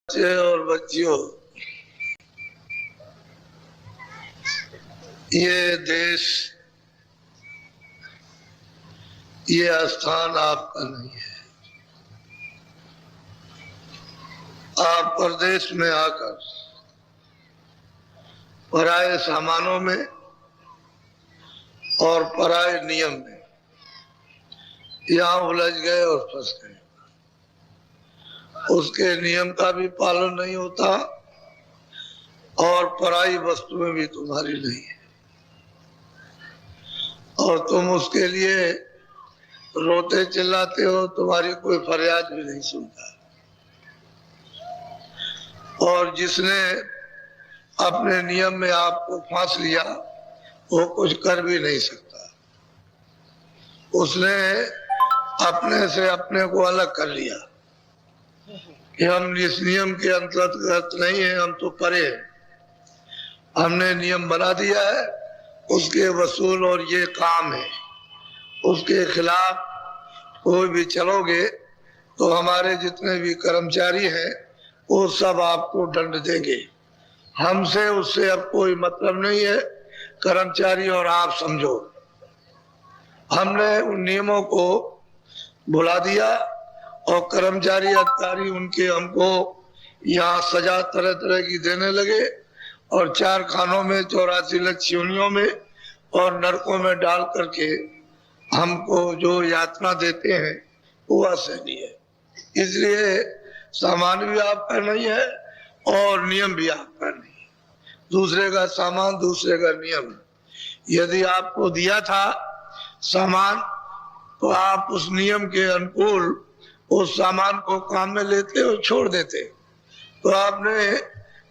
बच्चे और बच्चियों, ये देश, ये स्थान आपका नहीं है। आप परदेश में आकर पराये सामानों में और पराये नियम में यहाँ उलझ गए और फंस गए। उसके नियम का भी पालन नहीं होता और पराई वस्तुएं भी तुम्हारी नहीं है, और तुम उसके लिए रोते चिल्लाते हो, तुम्हारी कोई फरियाद भी नहीं सुनता। और जिसने अपने नियम में आपको फांस लिया वो कुछ कर भी नहीं सकता। उसने अपने से अपने को अलग कर लिया कि हम इस नियम के अंतर्गत नहीं है, हम तो परे हैं। हमने नियम बना दिया है, उसके वसूल और ये काम है। उसके खिलाफ कोई भी चलोगे तो हमारे जितने भी कर्मचारी हैं वो सब आपको दंड देंगे। हमसे उससे अब कोई मतलब नहीं है, कर्मचारी और आप समझो। हमने उन नियमों को भुला दिया और कर्मचारी अधिकारी उनके हमको यहाँ सजा तरह तरह की देने लगे और 4 खानों में 84 लाख योनियों में और नरकों में डाल करके हमको जो यातना देते हैं वो असहनीय है। इसलिए सामान भी आपका नहीं है और नियम भी आपका नहीं है। दूसरे का सामान, दूसरे का नियम। यदि आपको दिया था सामान तो आप उस नियम के अनुकूल उस सामान को काम में लेते और छोड़ देते। तो आपने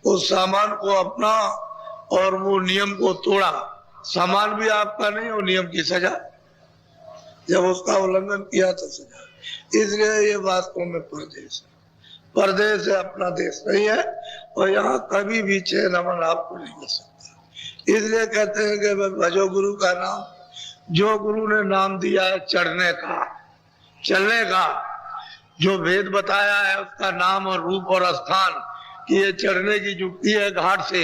उस सामान को अपना और वो नियम को तोड़ा। सामान भी आपका नहीं और नियम की सजा, जब उसका उल्लंघन किया तो सजा। इसलिए ये वास्तव में परदेश है। परदेश है, अपना देश नहीं है, और यहाँ कभी भी चैन अमन आपको नहीं मिल सकता। इसलिए कहते हैं कि भजो गुरु का नाम। जो गुरु ने नाम दिया है चढ़ने का, चलने का, जो भेद बताया है उसका नाम और रूप और स्थान, कि ये चढ़ने की जुक्ति है घाट से,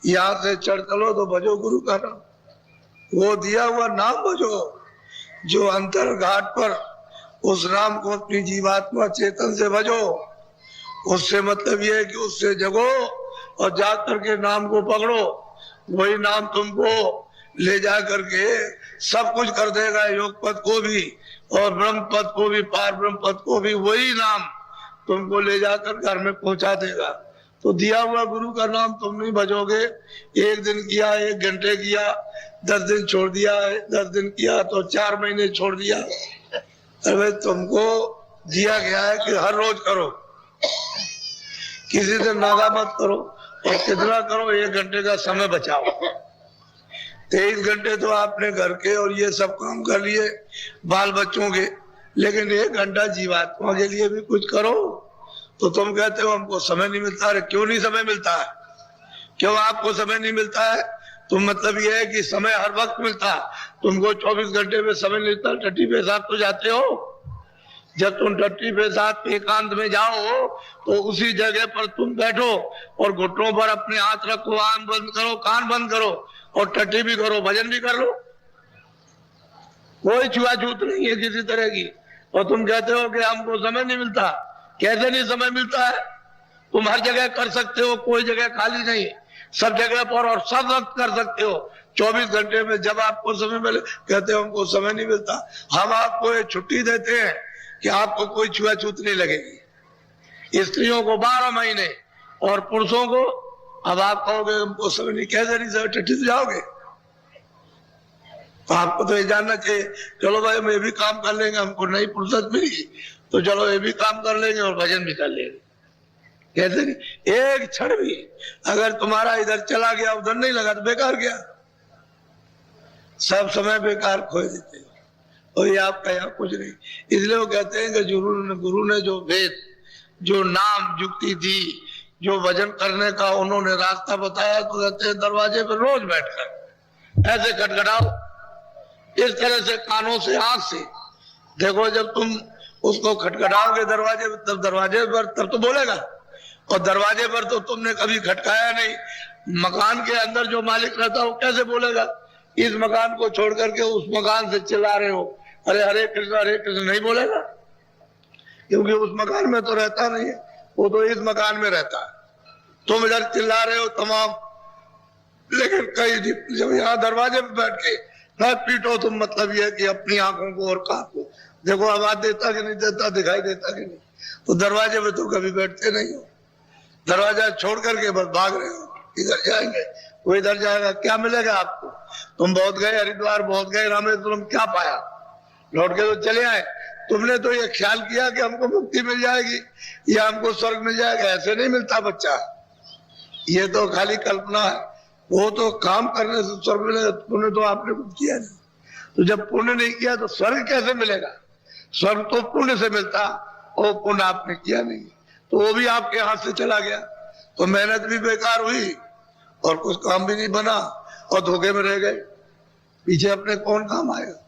यहाँ से चढ़ चलो तो भजो गुरु का नाम। वो दिया हुआ नाम भजो, जो अंतर घाट पर उस नाम को अपनी जीवात्मा चेतन से भजो। उससे मतलब ये है कि उससे जगो और जा करके नाम को पकड़ो। वही नाम तुमको ले जा करके सब कुछ कर देगा, योग पद को भी और ब्रह्म पद को भी, पार ब्रह्म पद को भी। वही नाम तुमको ले जाकर घर में पहुंचा देगा। तो दिया हुआ गुरु का नाम तुम नहीं भजोगे। 1 दिन किया, 1 घंटे किया, 10 दिन छोड़ दिया, 10 दिन किया तो 4 महीने छोड़ दिया। अरे तुमको दिया गया है कि हर रोज करो, किसी से नागा मत करो। और कितना करो, 1 घंटे का समय बचाओ। 23 घंटे तो आपने घर के और ये सब काम कर लिए, बाल बच्चों के, लेकिन 1 घंटा जीवात्मा के लिए भी कुछ करो। तो तुम कहते हो हमको समय नहीं मिलता। अरे क्यों नहीं समय मिलता है? क्यों आपको समय नहीं मिलता है? तो मतलब ये है कि समय हर वक्त मिलता है। तुमको 24 घंटे में समय मिलता, टट्टी पेशाब तो जाते हो। जब तुम टट्टी पेशाब एकांत में जाओ तो उसी जगह पर तुम बैठो और घुटनों पर अपने हाथ रखो, आंख बंद करो, कान बंद करो और टट्टी भी करो, भजन भी कर लो। कोई छुआछूत नहीं है किसी तरह की। और तुम कहते हो कि हमको समय नहीं मिलता। कैसे नहीं समय मिलता है? तुम हर जगह कर सकते हो, कोई जगह खाली नहीं, सब जगह पर और सब वक्त कर सकते हो। 24 घंटे में जब आपको समय मिले, कहते हो हमको समय नहीं मिलता। हम आपको एक छुट्टी देते हैं कि आपको कोई छुआछूत नहीं लगेगी। स्त्रियों को 12 महीने और पुरुषों को, अब आप कहोगे हमको समय नहीं, कैसे नहीं समय, टट्टी से जाओगे। तो आपको तो ये जानना चाहिए, चलो भाई हम ये भी काम कर लेंगे, हमको नई फुर्सत मिली तो चलो ये भी काम कर लेंगे और भजन भी कर लेंगे। कैसे नहीं? एक क्षण भी अगर तुम्हारा इधर चला गया, उधर नहीं लगा तो बेकार गया। सब समय बेकार खोए देते हो और ये आपका यहाँ कुछ नहीं। इसलिए वो कहते हैं कि गुरु ने जो वेद, जो नाम युक्ति दी, जो भजन करने का उन्होंने रास्ता बताया, तो कहते हैं दरवाजे पर रोज बैठकर ऐसे खटखटाओ, इस तरह से कानों से, आंख से देखो। जब तुम उसको खटखटाओगे दरवाजे, तब दरवाजे पर तब तो बोलेगा। और दरवाजे पर तो तुमने कभी खटकाया नहीं। मकान के अंदर जो मालिक रहता है वो कैसे बोलेगा इस मकान को छोड़ करके उस मकान से चिल्ला रहे हो, अरे हरे कृष्ण नहीं बोलेगा, क्योंकि उस मकान में तो रहता नहीं है, वो तो इस मकान में रहता है। तुम इधर चिल्ला रहे हो तमाम, लेकिन कई जब यहाँ दरवाजे पे बैठ के न पीटो तुम, मतलब ये है कि अपनी आंखों को और कान को देखो आवाज देता कि नहीं देता, दिखाई देता कि नहीं। तो दरवाजे पे तो कभी बैठते नहीं हो, दरवाजा छोड़ करके बस भाग रहे हो, इधर जाएंगे वो इधर जाएगा, क्या मिलेगा आपको? तुम बहुत गए हरिद्वार, बहुत गए रामेश्वरम, क्या पाया? लौट के तो चले आए। तुमने तो ये ख्याल किया कि हमको मुक्ति मिल जाएगी या हमको स्वर्ग मिल जाएगा, ऐसे नहीं मिलता बच्चा, ये तो खाली कल्पना है। वो तो काम करने से स्वर्ग मिलेगा, पुण्य तो आपने कुछ किया नहीं, तो जब पुण्य नहीं किया तो स्वर्ग कैसे मिलेगा? स्वर्ग तो पुण्य से मिलता, और पुण्य आपने किया नहीं, तो वो भी आपके हाथ से चला गया, तो मेहनत भी बेकार हुई और कुछ काम भी नहीं बना और धोखे में रह गए, पीछे अपने कौन काम आएगा?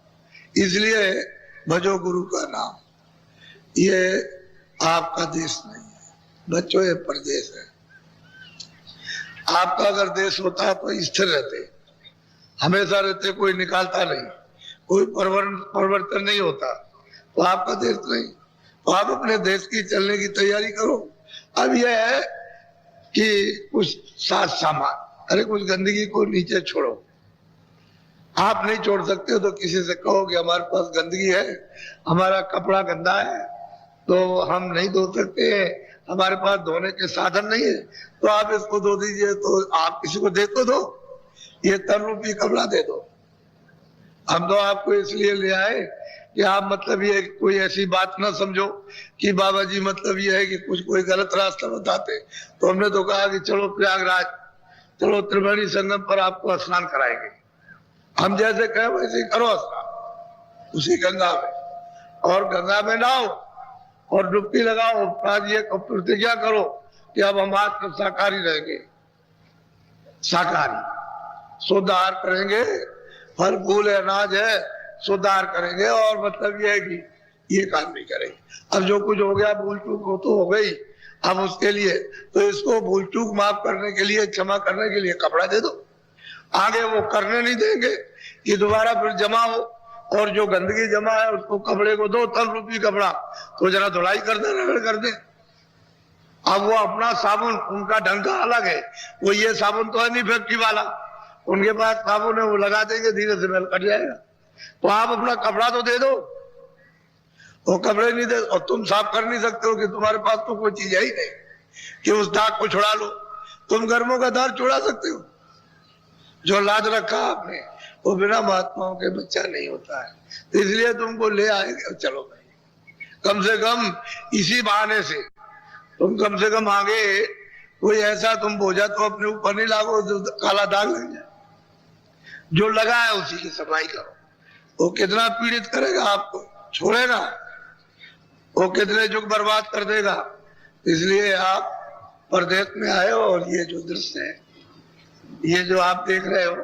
इसलिए भजो गुरु का नाम। ये आपका देश नहीं है बच्चों, ये प्रदेश है। आपका अगर देश होता तो स्थिर रहते, हमेशा रहते, कोई निकालता नहीं, कोई परिवर्तन नहीं होता, तो आपका देश नहीं। तो आप अपने देश की चलने की तैयारी करो। अब यह है कि कुछ साथ सामान, अरे कुछ गंदगी को नीचे छोड़ो, आप नहीं छोड़ सकते हो तो किसी से कहो कि हमारे पास गंदगी है, हमारा कपड़ा गंदा है तो हम नहीं धो सकते, हमारे पास धोने के साधन नहीं है, तो आप इसको धो दीजिए, तो आप किसी को दे तो दो, ये तन रूपी कपड़ा दे दो। हम तो आपको इसलिए ले आए कि आप मतलब ये कोई ऐसी बात ना समझो कि बाबा जी मतलब ये है कि कुछ कोई गलत रास्ता बताते, तो हमने तो कहा कि चलो प्रयागराज, चलो त्रिवेणी संगम पर आपको स्नान कराएंगे, हम जैसे कहें वैसे ही करो स्नान उसी गंगा में, और गंगा में नहाओ और डुबकी लगाओ, आज ये प्रतिज्ञा करो कि अब हम आज तक शाकाहारी रहेंगे, शाकाहारी शुद्ध आहार करेंगे, फल फूल अनाज है शुद्ध आहार करेंगे, और मतलब ये है कि ये काम नहीं करेंगे। अब जो कुछ हो गया भूल चूक हो तो हो गई, अब उसके लिए तो इसको भूल चूक माफ करने के लिए, क्षमा करने के लिए कपड़ा दे दो, आगे वो करने नहीं देंगे कि दोबारा फिर जमा हो, और जो गंदगी जमा है उसको कपड़े को दो तन रूपी कपड़ा, तो जरा धुलाई कर दे, रगड़ कर दे। अब वो अपना साबुन, उनका ढंग का अलग है, वो ये साबुन तो है नहीं फैक्ट्री वाला, उनके पास साबुन है, वो लगा देंगे, धीरे से मेल कट जाएगा। तो आप अपना कपड़ा तो दे दो, वो कपड़े नहीं दे, और तुम साफ कर नहीं सकते हो कि तुम्हारे पास तो कोई चीज है ही नहीं कि उस दाग को छुड़ा लो। तुम गर्मों का दाग छुड़ा सकते हो? जो लाज रखा आपने वो बिना महात्माओं के बच्चा नहीं होता है, तो इसलिए तुमको ले आएंगे। चलो भाई, कम से कम इसी बहाने से तुम कम से कम आगे कोई ऐसा तुम बोझा तो अपने ऊपर नहीं लागो जो काला दाग लग जाए, जो लगा है उसी की सफाई करो। वो कितना पीड़ित करेगा आपको, छोड़ेगा, वो कितने युग बर्बाद कर देगा। इसलिए आप परदेश में आए हो, और ये जो दृश्य है, ये जो आप देख रहे हो,